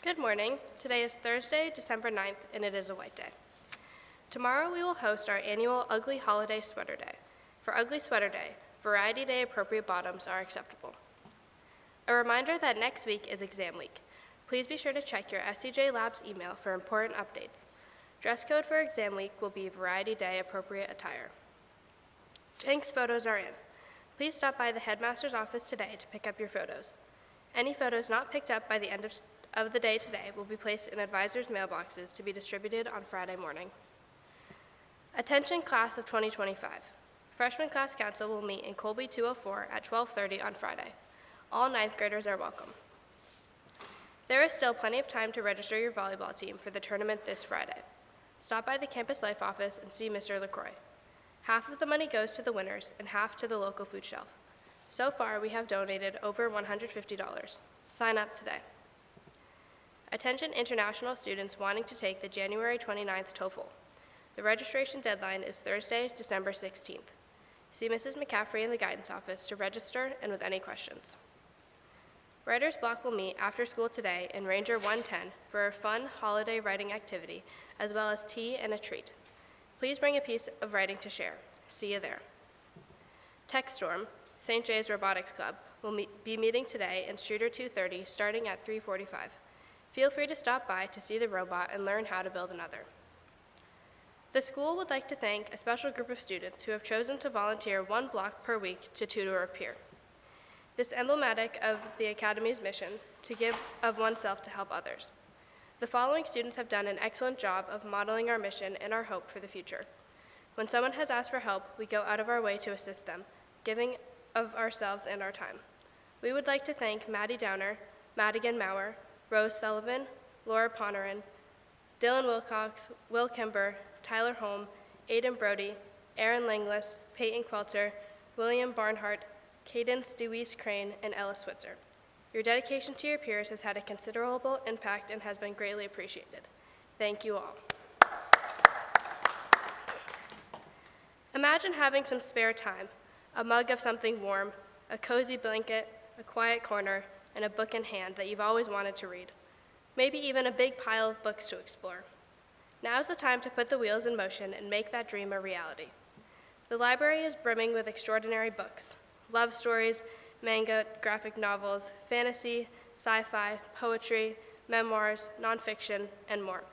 Good morning. Today is Thursday, December 9th, and it is a white day. Tomorrow we will host our annual Ugly Holiday Sweater Day. For Ugly Sweater Day, Variety Day appropriate bottoms are acceptable. A reminder that next week is exam week. Please be sure to check your SCJ Labs email for important updates. Dress code for exam week will be Variety Day appropriate attire. Jenks photos are in. Please stop by the headmaster's office today to pick up your photos. Any photos not picked up by the end of the day today will be placed in advisors' mailboxes to be distributed on Friday morning. Attention class of 2025. Freshman class council will meet in Colby 204 at 12:30 on Friday. All ninth graders are welcome. There is still plenty of time to register your volleyball team for the tournament this Friday. Stop by the Campus Life office and see Mr. LaCroix. Half of the money goes to the winners and half to the local food shelf. So far, we have donated over $150. Sign up today. Attention international students wanting to take the January 29th TOEFL. The registration deadline is Thursday, December 16th. See Mrs. McCaffrey in the guidance office to register and with any questions. Writer's Block will meet after school today in Ranger 110 for a fun holiday writing activity, as well as tea and a treat. Please bring a piece of writing to share. See you there. Tech Storm, St. J's Robotics Club, will be meeting today in Streeter 230 starting at 3:45. Feel free to stop by to see the robot and learn how to build another. The school would like to thank a special group of students who have chosen to volunteer 1 block per week to tutor a peer. This is emblematic of the Academy's mission to give of oneself to help others. The following students have done an excellent job of modeling our mission and our hope for the future. When someone has asked for help, we go out of our way to assist them, giving of ourselves and our time. We would like to thank Maddie Downer, Madigan Maurer, Rose Sullivan, Laura Ponerin, Dylan Wilcox, Will Kimber, Tyler Holm, Aidan Brody, Aaron Langlis, Peyton Quelter, William Barnhart, Cadence Deweese Crane, and Ella Switzer. Your dedication to your peers has had a considerable impact and has been greatly appreciated. Thank you all. Imagine having some spare time, a mug of something warm, a cozy blanket, a quiet corner, and a book in hand that you've always wanted to read. Maybe even a big pile of books to explore. Now's the time to put the wheels in motion and make that dream a reality. The library is brimming with extraordinary books, love stories, manga, graphic novels, fantasy, sci-fi, poetry, memoirs, nonfiction, and more.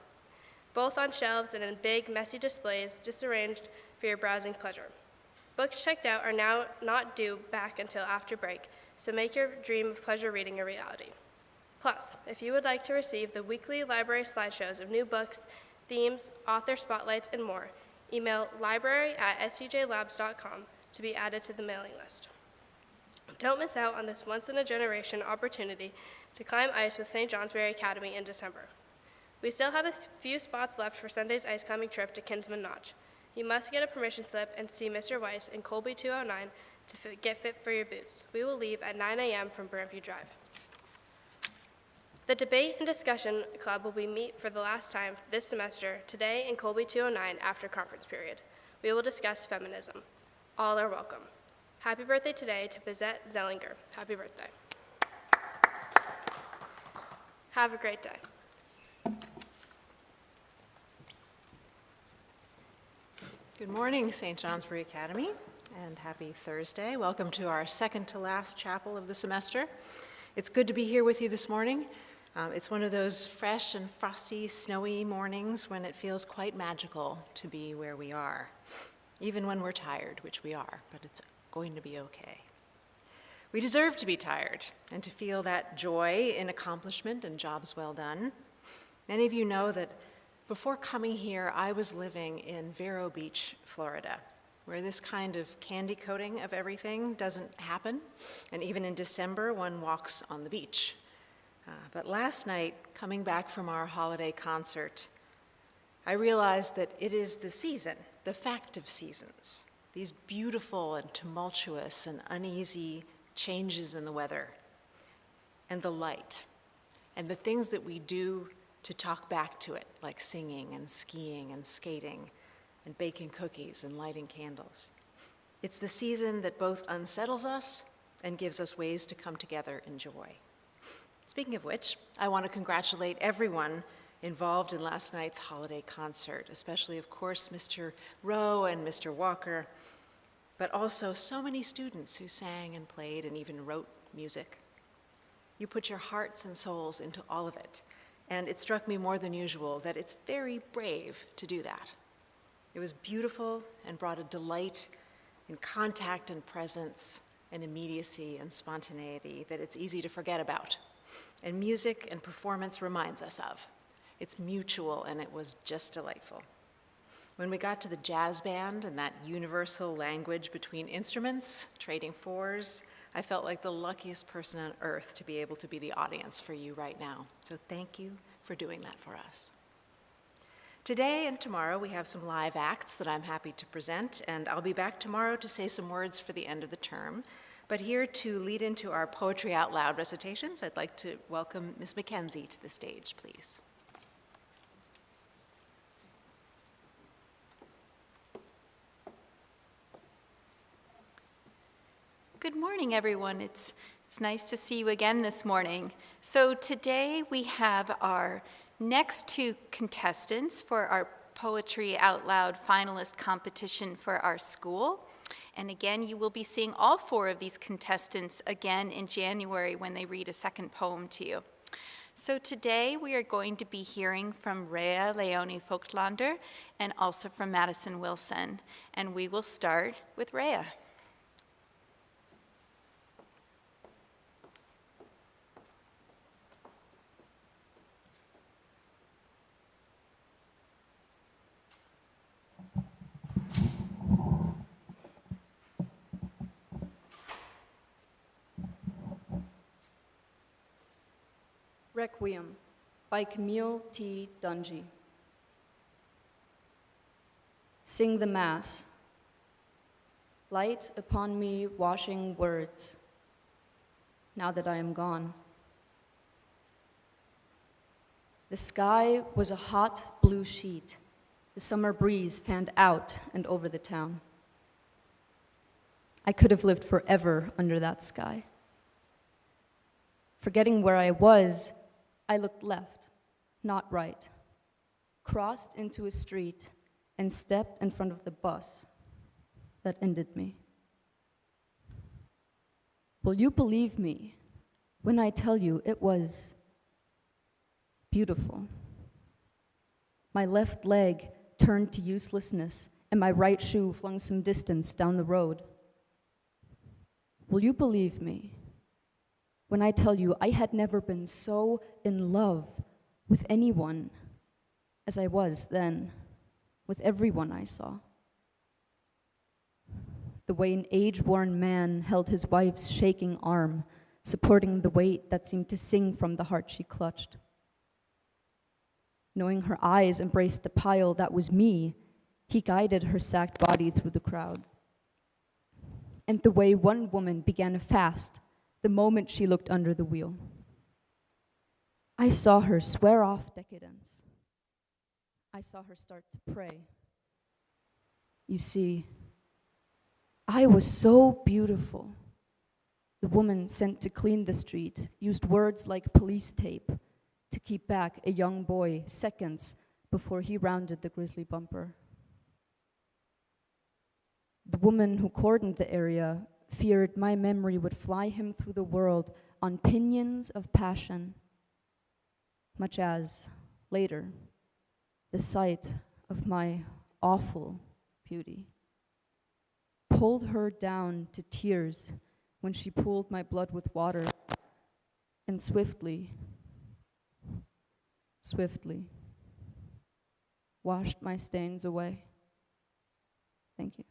Both on shelves and in big, messy displays disarranged for your browsing pleasure. Books checked out are now not due back until after break, so make your dream of pleasure reading a reality. Plus, if you would like to receive the weekly library slideshows of new books, themes, author spotlights, and more, email library@scjlabs.com to be added to the mailing list. Don't miss out on this once-in-a-generation opportunity to climb ice with St. Johnsbury Academy in December. We still have a few spots left for Sunday's ice climbing trip to Kinsman Notch. You must get a permission slip and see Mr. Weiss in Colby 209 to get fit for your boots. We will leave at 9 a.m. from Burnview Drive. The Debate and Discussion Club will meet for the last time this semester today in Colby 209 after conference period. We will discuss feminism. All are welcome. Happy birthday today to Bizette Zellinger. Happy birthday. Have a great day. Good morning, St. Johnsbury Academy, and happy Thursday. Welcome to our second to last chapel of the semester. It's good to be here with you this morning. It's one of those fresh and frosty, snowy mornings when it feels quite magical to be where we are, even when we're tired, which we are, but it's going to be okay. We deserve to be tired and to feel that joy in accomplishment and jobs well done. Many of you know that before coming here, I was living in Vero Beach, Florida, where this kind of candy coating of everything doesn't happen, and even in December, one walks on the beach. But last night, coming back from our holiday concert, I realized that it is the season, the fact of seasons, these beautiful and tumultuous and uneasy changes in the weather, and the light, and the things that we do to talk back to it, like singing and skiing and skating and baking cookies and lighting candles. It's the season that both unsettles us and gives us ways to come together in joy. It's Speaking of which, I want to congratulate everyone involved in last night's holiday concert, especially, of course, Mr. Rowe and Mr. Walker, but also so many students who sang and played and even wrote music. You put your hearts and souls into all of it, and it struck me more than usual that it's very brave to do that. It was beautiful and brought a delight in contact and presence and immediacy and spontaneity that it's easy to forget about. And music and performance reminds us of. It's mutual, and it was just delightful. When we got to the jazz band and that universal language between instruments, trading fours, I felt like the luckiest person on earth to be able to be the audience for you right now. So thank you for doing that for us. Today and tomorrow we have some live acts that I'm happy to present, and I'll be back tomorrow to say some words for the end of the term. But here to lead into our Poetry Out Loud recitations, I'd like to welcome Ms. Mackenzie to the stage, please. Good morning, everyone. It's nice to see you again this morning. So today we have our next two contestants for our Poetry Out Loud finalist competition for our school. And again, you will be seeing all four of these contestants again in January when they read a second poem to you. So today we are going to be hearing from Rhea Leone Vogtlander and also from Madison Wilson. And we will start with Rhea. Requiem by Camille T. Dungy. Sing the Mass. Light upon me washing words, now that I am gone. The sky was a hot blue sheet. The summer breeze fanned out and over the town. I could have lived forever under that sky. Forgetting where I was, I looked left, not right, crossed into a street, and stepped in front of the bus that ended me. Will you believe me when I tell you it was beautiful? My left leg turned to uselessness, and my right shoe flung some distance down the road. Will you believe me when I tell you I had never been so in love with anyone as I was then with everyone I saw? The way an age-worn man held his wife's shaking arm, supporting the weight that seemed to sing from the heart she clutched. Knowing her eyes embraced the pile that was me, he guided her sacked body through the crowd. And the way one woman began a fast the moment she looked under the wheel. I saw her swear off decadence. I saw her start to pray. You see, I was so beautiful. The woman sent to clean the street used words like police tape to keep back a young boy seconds before he rounded the grisly bumper. The woman who cordoned the area feared my memory would fly him through the world on pinions of passion, much as, later, the sight of my awful beauty pulled her down to tears when she pooled my blood with water and swiftly washed my stains away. Thank you.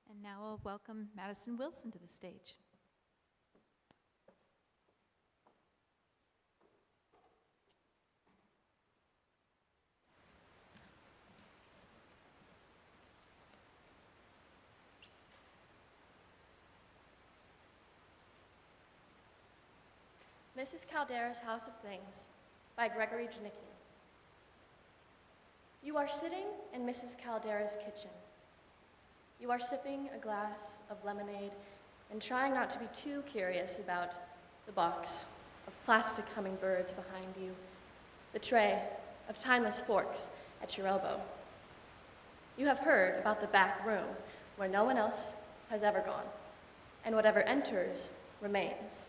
And now I'll welcome Madison Wilson to the stage. Mrs. Caldera's House of Things by Gregory Janicki. You are sitting in Mrs. Caldera's kitchen. You are sipping a glass of lemonade and trying not to be too curious about the box of plastic hummingbirds behind you, the tray of timeless forks at your elbow. You have heard about the back room where no one else has ever gone, and whatever enters remains.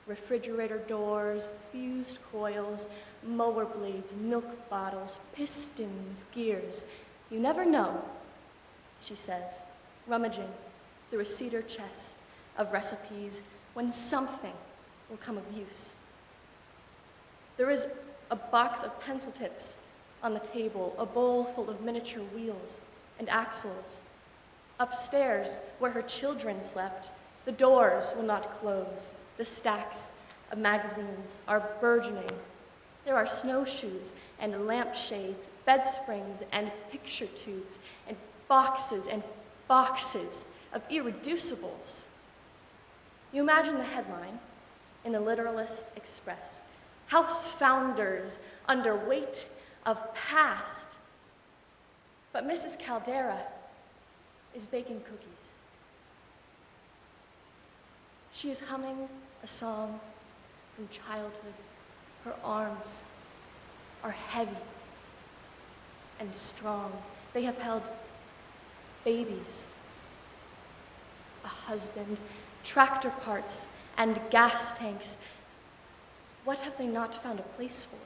Refrigerator doors, fused coils, mower blades, milk bottles, pistons, gears. You never know, she says, rummaging through a cedar chest of recipes when something will come of use. There is a box of pencil tips on the table, a bowl full of miniature wheels and axles. Upstairs, where her children slept, the doors will not close. The stacks of magazines are burgeoning. There are snowshoes and lampshades, bed springs and picture tubes, and boxes of irreducibles. You imagine the headline in the Literalist Express: House Founders Under Weight of Past. But Mrs. Caldera is baking cookies. She is humming a song from childhood. Her arms are heavy and strong. They have held babies, a husband, tractor parts, and gas tanks. What have they not found a place for?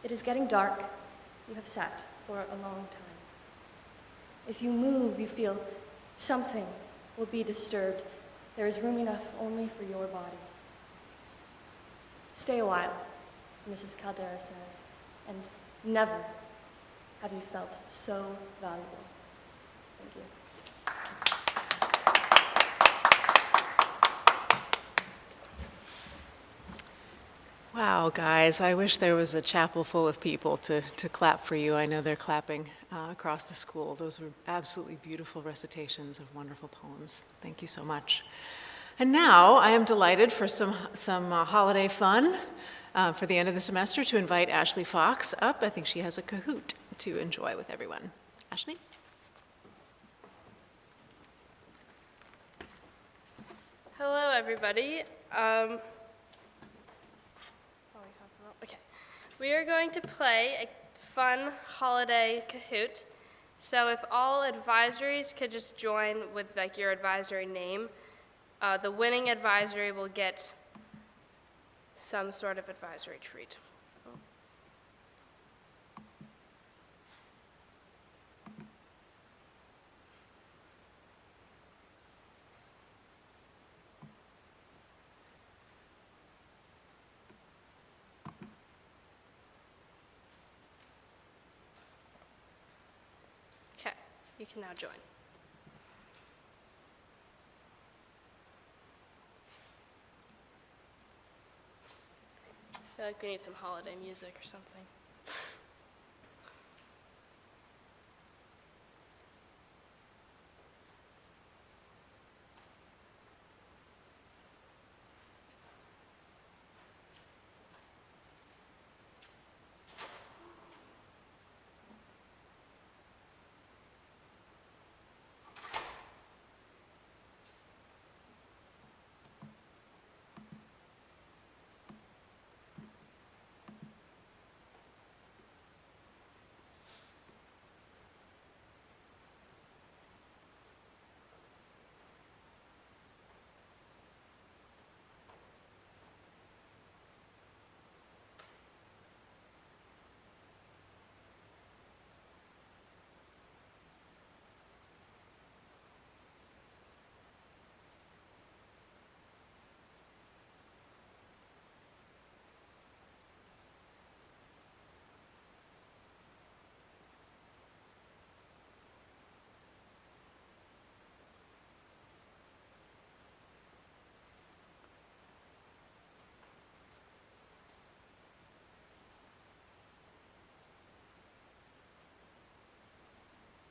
It is getting dark. You have sat for a long time. If you move, you feel something will be disturbed. There is room enough only for your body. Stay a while, Mrs. Caldera says, and never have you felt so valuable. Thank you. Wow, guys, I wish there was a chapel full of people to clap for you. I know they're clapping across the school. Those were absolutely beautiful recitations of wonderful poems. Thank you so much. And now I am delighted for some holiday fun for the end of the semester to invite Ashley Fox up. I think she has a Kahoot to enjoy with everyone. Ashley? Hello, everybody. Okay, we are going to play a fun holiday Kahoot. So if all advisories could just join with like your advisory name, the winning advisory will get some sort of advisory treat. Okay, you can now join. I feel like we need some holiday music or something.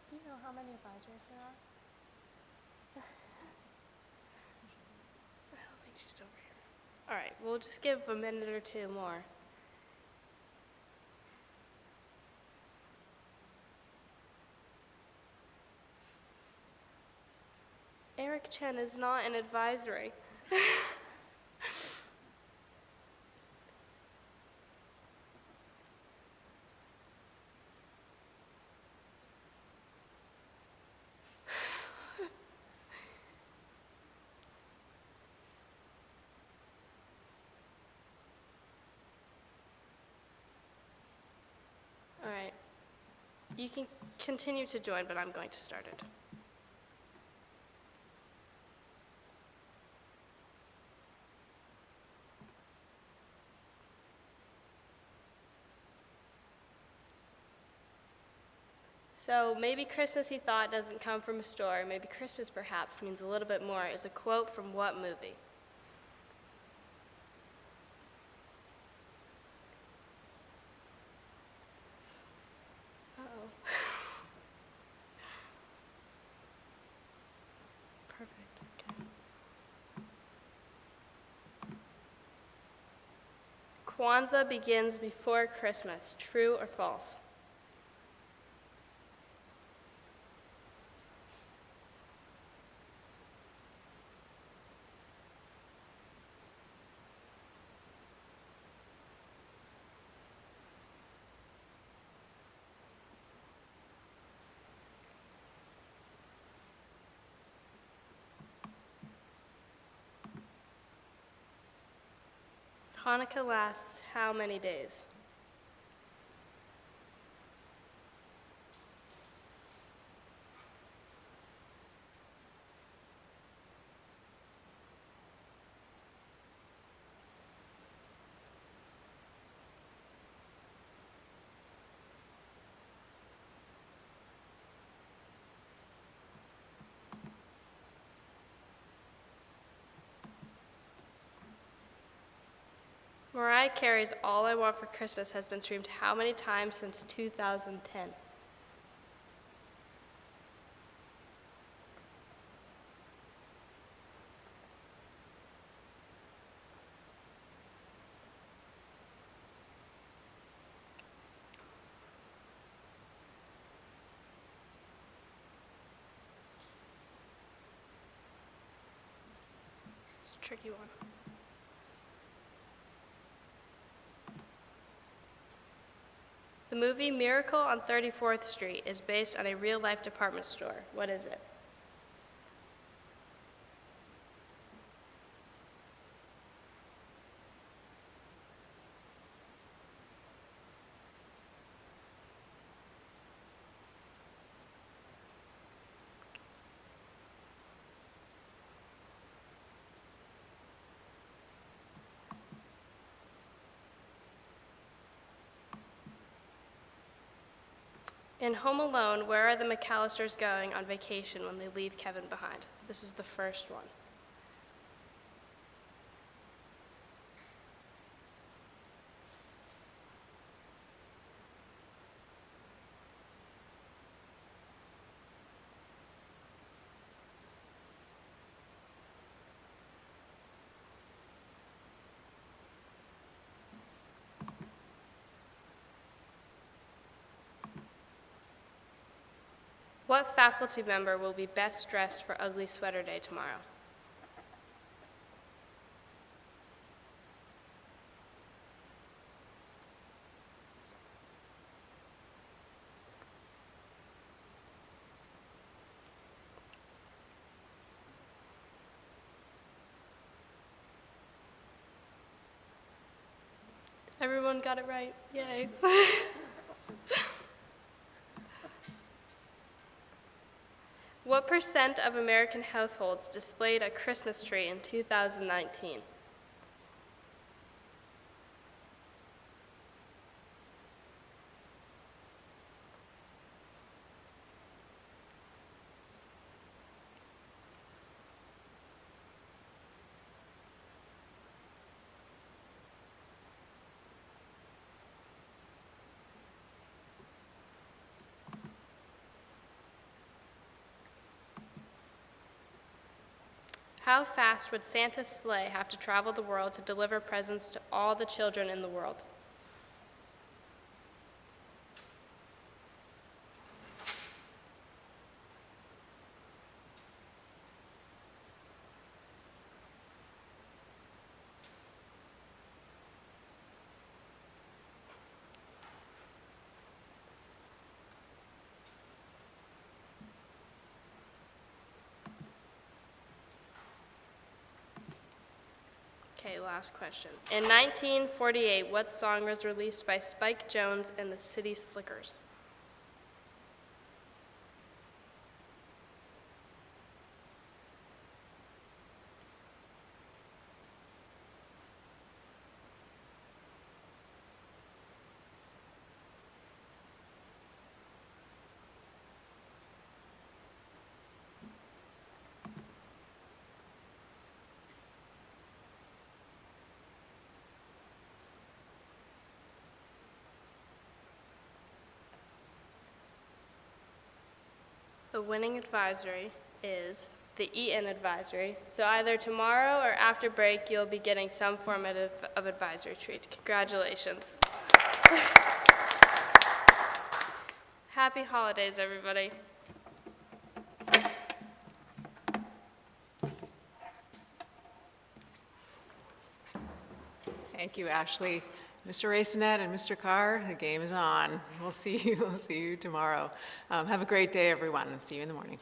Do you know how many advisors there are? I don't think she's over here. All right, we'll just give a minute or two more. Eric Chen is not an advisory. All right. You can continue to join, but I'm going to start it. So maybe Christmas, he thought, doesn't come from a store. Maybe Christmas, perhaps, means a little bit more. Is a quote from what movie? Uh-oh. Perfect. Okay. Kwanzaa begins before Christmas. True or false? Hanukkah lasts how many days? Mariah Carey's All I Want for Christmas has been streamed how many times since 2010? It's a tricky one. The movie Miracle on 34th Street is based on a real-life department store. What is it? In Home Alone, where are the McAllisters going on vacation when they leave Kevin behind? This is the first one. What faculty member will be best dressed for Ugly Sweater Day tomorrow? Everyone got it right. Yay. What % of American households displayed a Christmas tree in 2019? How fast would Santa's sleigh have to travel the world to deliver presents to all the children in the world? Okay, last question. In 1948, what song was released by Spike Jones and the City Slickers? The winning advisory is the Eaton advisory. So either tomorrow or after break, you'll be getting some form of advisory treat. Congratulations. Happy holidays, everybody. Thank you, Ashley. Mr. Racinet and Mr. Carr, the game is on. We'll see you tomorrow. Have a great day, everyone, and see you in the morning.